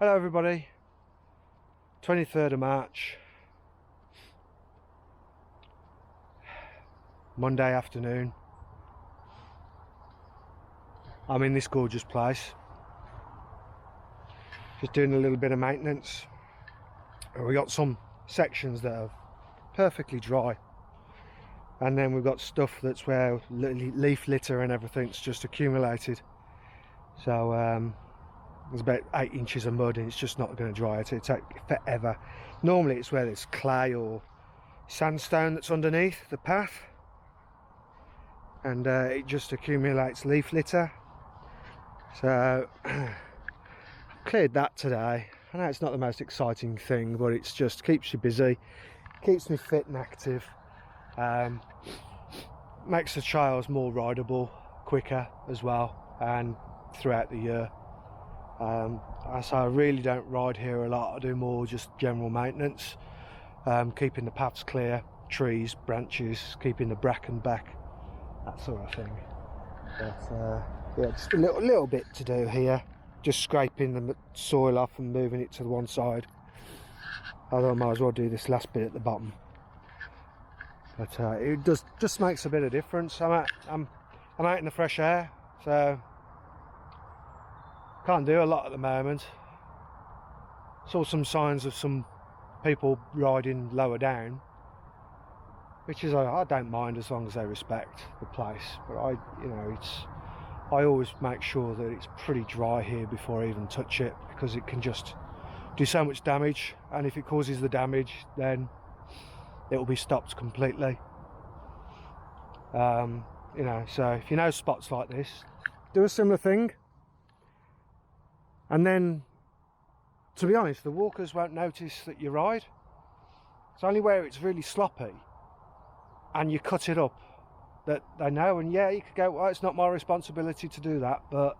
Hello everybody, 23rd of March, Monday afternoon. I'm in this gorgeous place, just doing a little bit of maintenance. We got some sections that are perfectly dry, and then we've got stuff that's where leaf litter and everything's just accumulated. So there's about 8 inches of mud and it's just not going to dry. It'll take forever. Normally it's where there's clay or sandstone that's underneath the path, and it just accumulates leaf litter. So cleared that today. I know it's not the most exciting thing, but it's just keeps you busy, keeps me fit and active, makes the trails more rideable quicker as well, and throughout the year. So I really don't ride here a lot. I do more just general maintenance, keeping the paths clear, trees, branches, keeping the bracken back, that sort of thing. But yeah, just a little bit to do here, just scraping the soil off and moving it to the one side. Although I might as well do this last bit at the bottom. But it just makes a bit of difference. I'm out in the fresh air, so can't do a lot at the moment. Saw some signs of some people riding lower down, which is I don't mind as long as they respect the place. But I always make sure that it's pretty dry here before I even touch it, because it can just do so much damage, and if it causes the damage, then it will be stopped completely. So if you know spots like this, do a similar thing. And then, to be honest, the walkers won't notice that you ride. It's only where it's really sloppy and you cut it up that they know. And yeah, you could go, well, it's not my responsibility to do that, but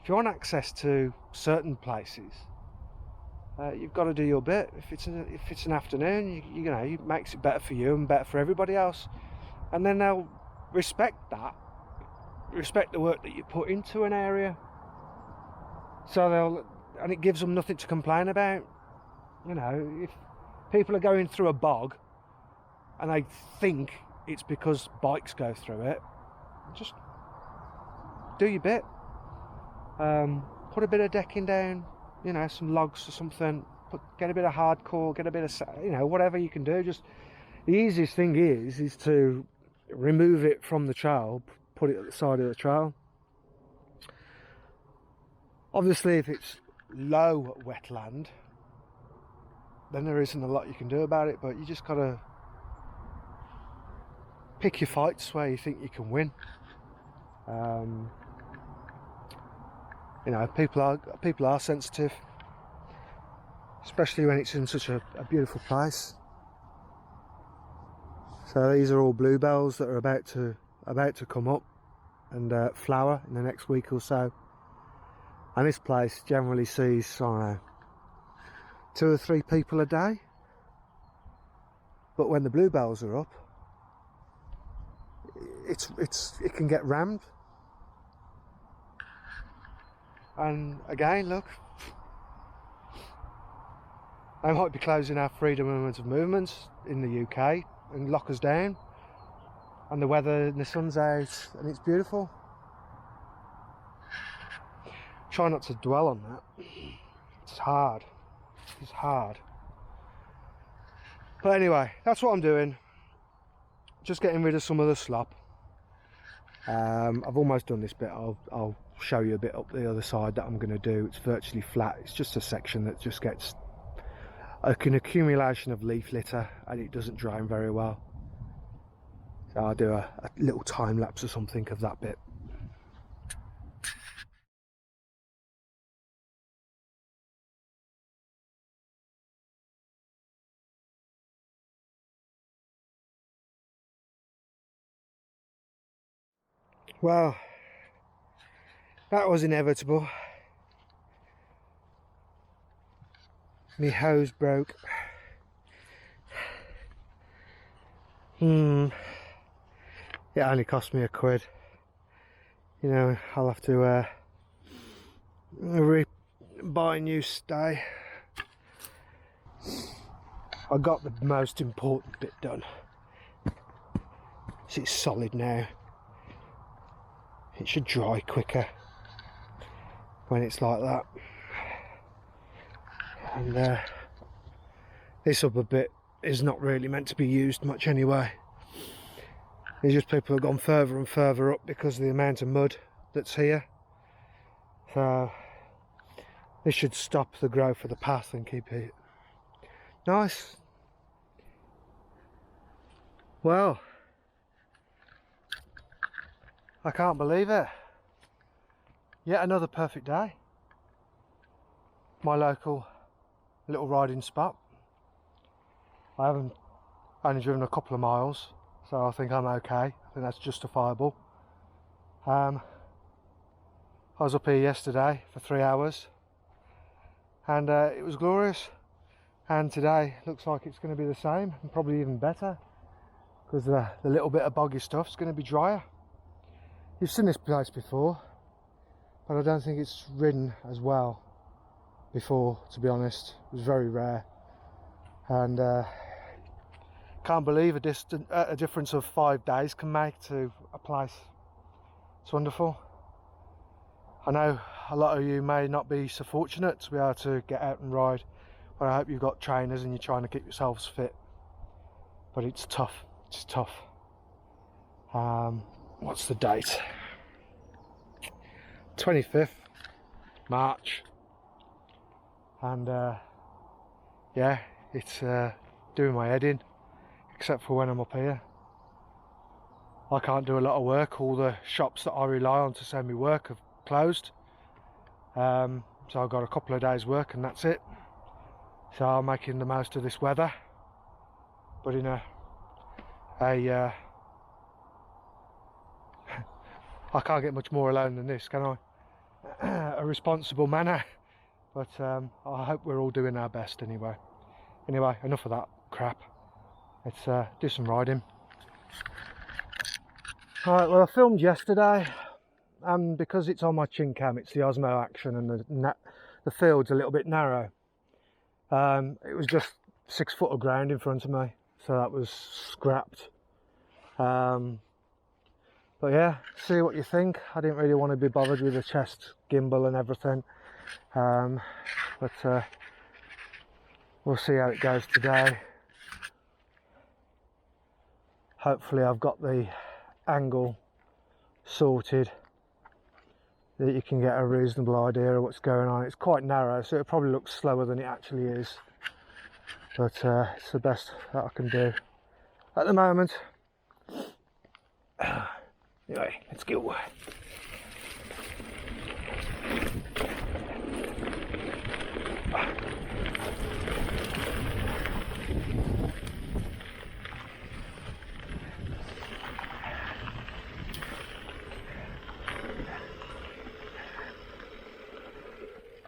if you want access to certain places, you've got to do your bit. If it's an afternoon, it makes it better for you and better for everybody else, and then they'll respect the work that you put into an area. So and it gives them nothing to complain about. If people are going through a bog and they think it's because bikes go through it, just do your bit. Put a bit of decking down, some logs or something, get a bit of hardcore, get a bit of, whatever you can do. Just the easiest thing is to remove it from the trail, put it at the side of the trail. Obviously, if it's low wetland, then there isn't a lot you can do about it, but you just gotta pick your fights where you think you can win. People are sensitive, especially when it's in such a beautiful place. So these are all bluebells that are about to come up and flower in the next week or so. And this place generally sees, 2 or 3 people a day. But when the bluebells are up, it can get rammed. And again, look, they might be closing our freedom of movement in the UK and lock us down. And the weather and the sun's out and it's beautiful. Try not to dwell on that. It's hard. But anyway, that's what I'm doing. Just getting rid of some of the slop. I've almost done this bit. I'll show you a bit up the other side that I'm going to do. It's virtually flat. It's just a section that just gets an accumulation of leaf litter and it doesn't drain very well. So I'll do a little time lapse or something of that bit. Well, that was inevitable. My hose broke. It only cost me £1. I'll have to buy a new stay. I got the most important bit done. It's solid now. It should dry quicker when it's like that. And this upper bit is not really meant to be used much anyway. It's just people have gone further and further up because of the amount of mud that's here. So this should stop the growth of the path and keep it nice. Well, I can't believe it. Yet another perfect day. My local little riding spot. I haven't only driven a couple of miles, so I think I'm okay. I think that's justifiable. I was up here yesterday for 3 hours and it was glorious, and today looks like it's going to be the same and probably even better, because the little bit of boggy stuff is going to be drier. You've seen this place before, but I don't think it's ridden as well before, to be honest. It was very rare, and can't believe a difference of 5 days can make to a place. It's wonderful. I know a lot of you may not be so fortunate to be able to get out and ride, but I hope you've got trainers and you're trying to keep yourselves fit. But it's tough. It's tough. What's the date? 25th March. And yeah, it's doing my head in, except for when I'm up here. I can't do a lot of work. All the shops that I rely on to send me work have closed, so I've got a couple of days work and that's it. So I'm making the most of this weather, but in a I can't get much more alone than this, can I? A responsible manner. But I hope we're all doing our best anyway. Anyway, enough of that crap. Let's do some riding. Alright, well, I filmed yesterday, and because it's on my chin cam, it's the Osmo Action, and the field's a little bit narrow. It was just 6 foot of ground in front of me, so that was scrapped. But yeah, see what you think. I didn't really want to be bothered with the chest gimbal and everything. But we'll see how it goes today. Hopefully I've got the angle sorted that you can get a reasonable idea of what's going on. It's quite narrow, so it probably looks slower than it actually is, but it's the best that I can do at the moment. Anyway, let's go.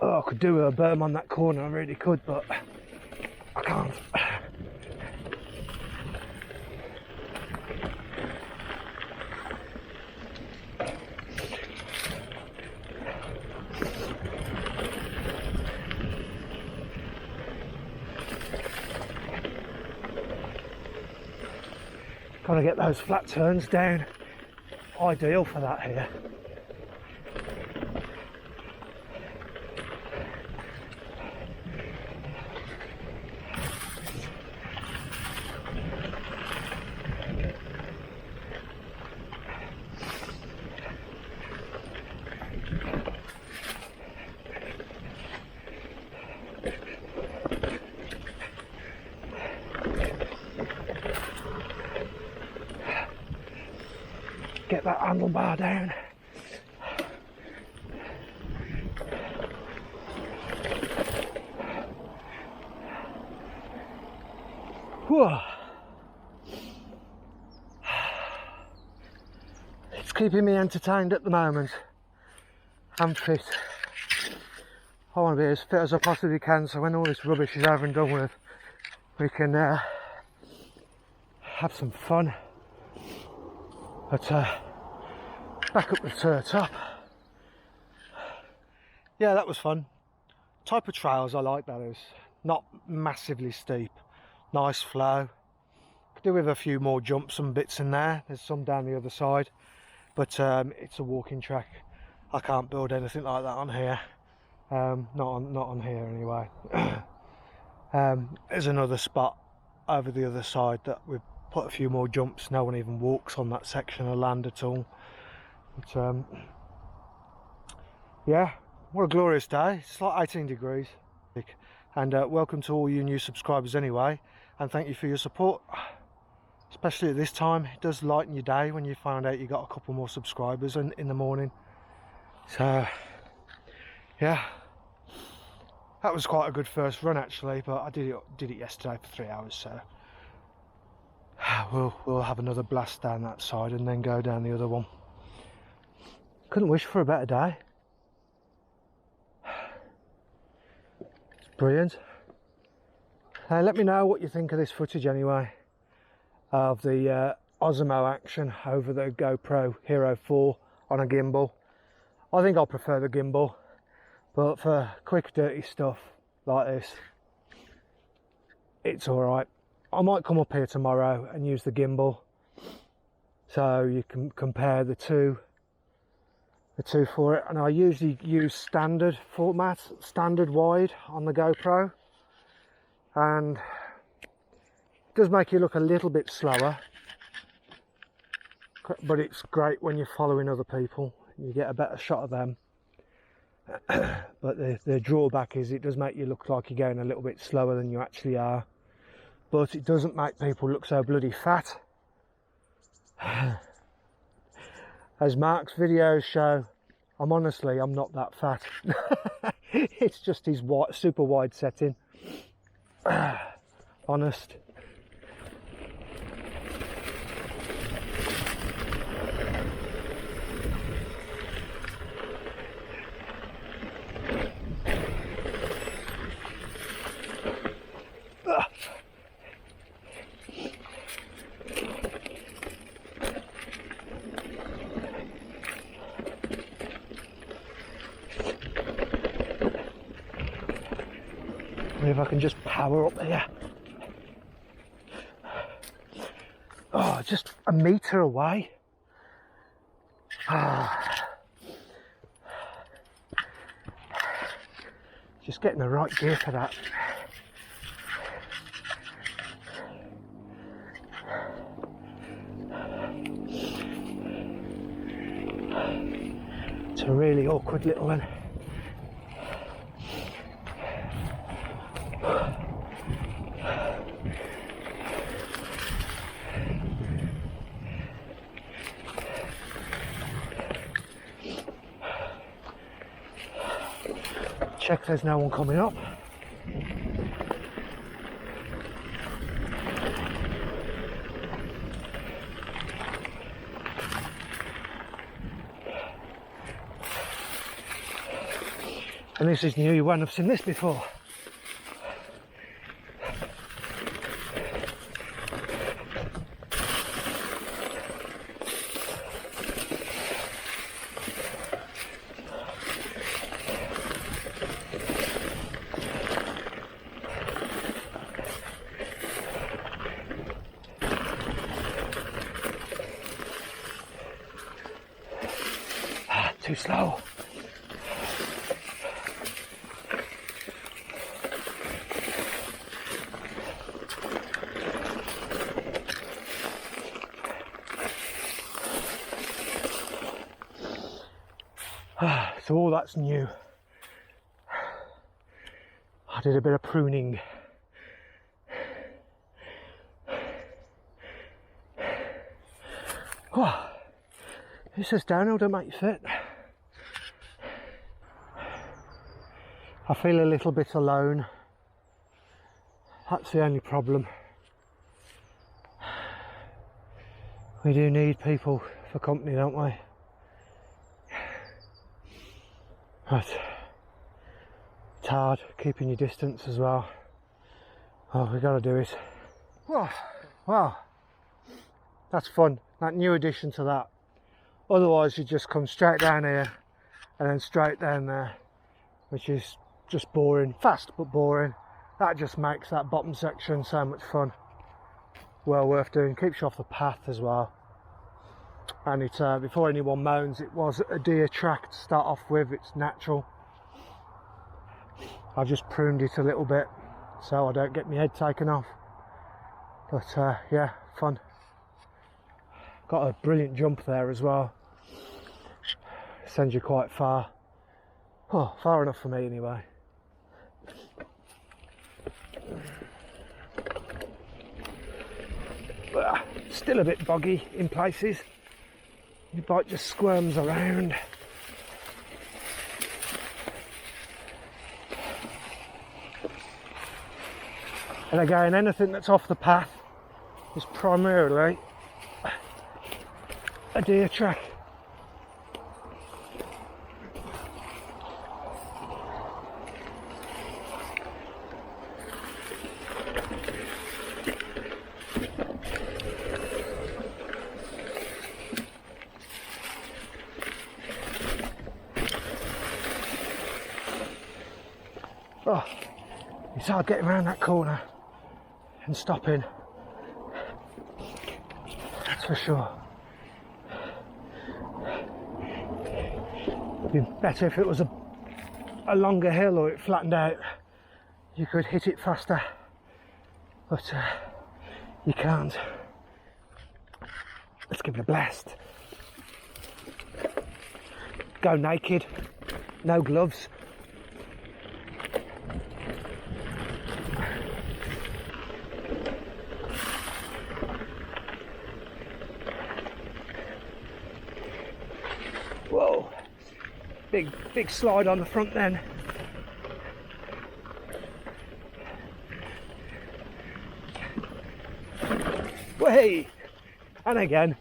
Oh, I could do a berm on that corner, I really could, but I can't. Gotta get those flat turns down. Ideal for that here. Get that handlebar down. Whoa. It's keeping me entertained at the moment. I'm fit. I want to be as fit as I possibly can, so when all this rubbish is over and done with, we can have some fun. But back up the top. Yeah, that was fun. type of trails I like, that is. Not massively steep, nice flow. Could do with a few more jumps and bits in there. There's some down the other side, but it's a walking track. I can't build anything like that on here. Not on here anyway. There's another spot over the other side that we've put a few more jumps. No one even walks on that section of land at all. But yeah, what a glorious day. It's like 18 degrees. And welcome to all you new subscribers anyway, and thank you for your support, especially at this time. It does lighten your day when you find out you got a couple more subscribers in the morning. So yeah, that was quite a good first run actually, but I did it yesterday for 3 hours, so we'll have another blast down that side and then go down the other one. Couldn't wish for a better day. It's brilliant. Let me know what you think of this footage anyway, of the Osmo action over the GoPro Hero 4 on a gimbal. I think I'll prefer the gimbal, but for quick dirty stuff like this, it's alright. I might come up here tomorrow and use the gimbal so you can compare the two for it. And I usually use standard format, standard wide on the GoPro, and it does make you look a little bit slower, but it's great when you're following other people. You get a better shot of them. But the drawback is it does make you look like you're going a little bit slower than you actually are, but it doesn't make people look so bloody fat. As Mark's videos show, I'm not that fat. It's just his super wide setting. Honest. If I can just power up here. Oh, just a metre away. Just getting the right gear for that. It's a really awkward little one. Check there's no one coming up. And this is new, you won't have seen this before. Too slow. So all that's new. I did a bit of pruning. Oh, it says downhill don't make you fit. I feel a little bit alone. That's the only problem. We do need people for company, don't we? But it's hard keeping your distance as well. Oh, we got to do it. Oh, wow, that's fun. That new addition to that. Otherwise, you just come straight down here and then straight down there, which is just boring, fast but boring. That just makes that bottom section so much fun. Well worth doing, keeps you off the path as well. And it's before anyone moans, it was a deer track to start off with. It's natural. I've just pruned it a little bit so I don't get my head taken off. But yeah, fun. Got a brilliant jump there as well. Sends you quite far. Oh, far enough for me anyway. But, still a bit boggy in places. Your bike just squirms around. And again, anything that's off the path is primarily a deer track. Oh, it's hard getting around that corner and stopping, that's for sure. It'd be better if it was a longer hill or it flattened out. You could hit it faster, but you can't. Let's give it a blast. Go naked, no gloves. Whoa, big slide on the front then. Way, and again,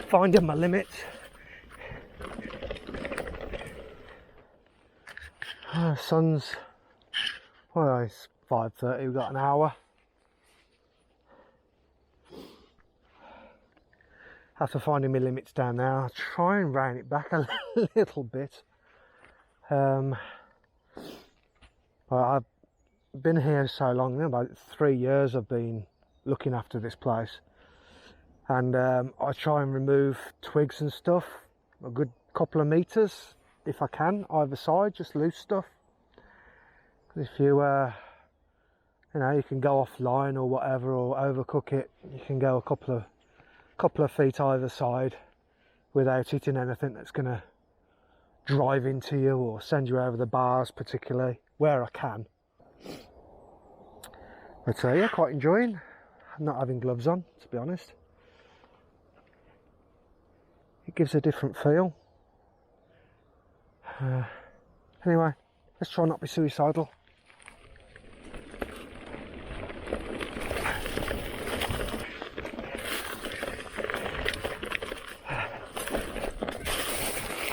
finding my limits. Sun's, well, it's 5:30. We've got an hour. After finding my limits down there, I'll try and rein it back a little bit. Well, I've been here so long now, about 3 years I've been looking after this place, and I try and remove twigs and stuff a good couple of meters if I can, either side, just loose stuff. If you you know, you can go offline or whatever, or overcook it, you can go a couple of feet either side without hitting anything that's going to drive into you or send you over the bars, particularly where I can. But yeah, quite enjoying not having gloves on, to be honest. It gives a different feel. Anyway, let's try not to be suicidal.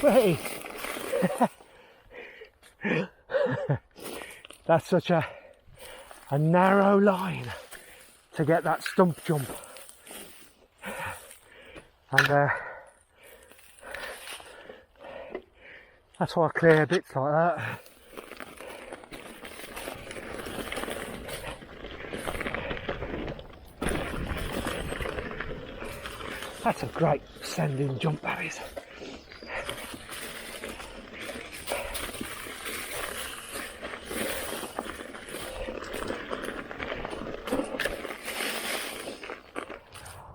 Hey. That's such a narrow line to get that stump jump, and that's why I clear bits like that. That's a great sending jump, that is.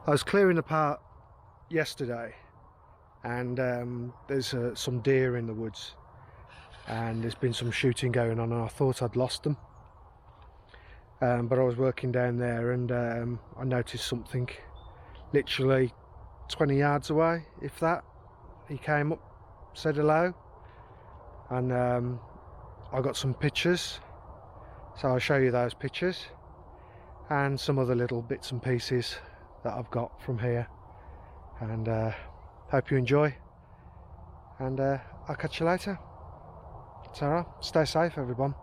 I was clearing a part yesterday, and there's some deer in the woods, and there's been some shooting going on, and I thought I'd lost them, but I was working down there, and I noticed something literally 20 yards away, if that. He came up, said hello, and I got some pictures, so I'll show you those pictures and some other little bits and pieces that I've got from here, and hope you enjoy, and I'll catch you later. Sarah, stay safe everyone.